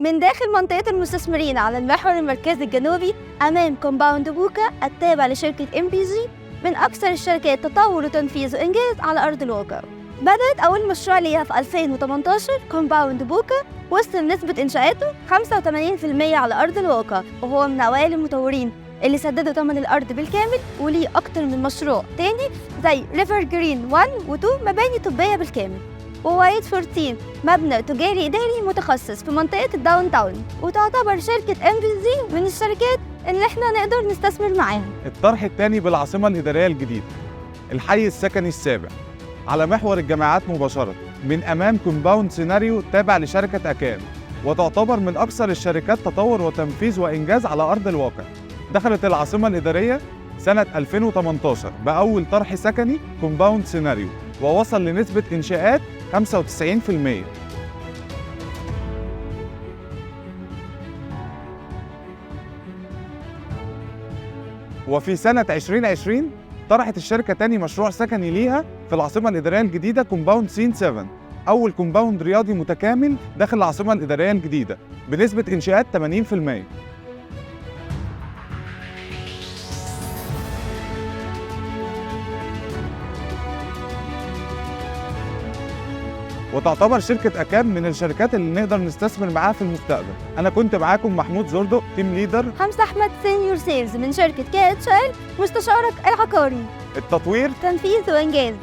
من داخل منطقة المستثمرين على المحور المركزي الجنوبي أمام كومباوند بوكا التابع لشركة MPG، من أكثر الشركات تطور وتنفيذ وإنجاز على أرض الواقع. بدأت أول مشروع ليها في 2018 كومباوند بوكا، وصل نسبة إنشاءاته 85% على أرض الواقع، وهو من أوائل المطورين اللي سددوا ثمن الأرض بالكامل، وليه أكتر من مشروع تاني زي ريفر جرين 1 و2 مباني طبية بالكامل، ووايت 14 مبنى تجاري إداري متخصص في منطقة الداون تاون. وتعتبر شركة MPG من الشركات اللي احنا نقدر نستثمر معاها. الطرح الثاني بالعاصمة الإدارية الجديدة، الحي السكني السابع على محور الجامعات مباشرة، من أمام كومباوند سيناريو تابع لشركة أكان، وتعتبر من أكثر الشركات تطور وتنفيذ وإنجاز على أرض الواقع. دخلت العاصمة الإدارية سنة 2018 بأول طرح سكني كومباوند سيناريو، ووصل لنسبة إنشاءات 95%. وفي سنة 2020 طرحت الشركة تاني مشروع سكني ليها في العاصمة الإدارية الجديدة كومباوند سين 7، أول كومباوند رياضي متكامل داخل العاصمة الإدارية الجديدة بنسبة إنشاءات 80%. وتعتبر شركة أكان من الشركات اللي نقدر نستثمر معاها في المستقبل. أنا كنت معاكم محمود زردق، تيم ليدر. حمزة أحمد سينيور سيلز من شركة KHL، مستشارك العقاري. التطوير تنفيذ وإنجاز.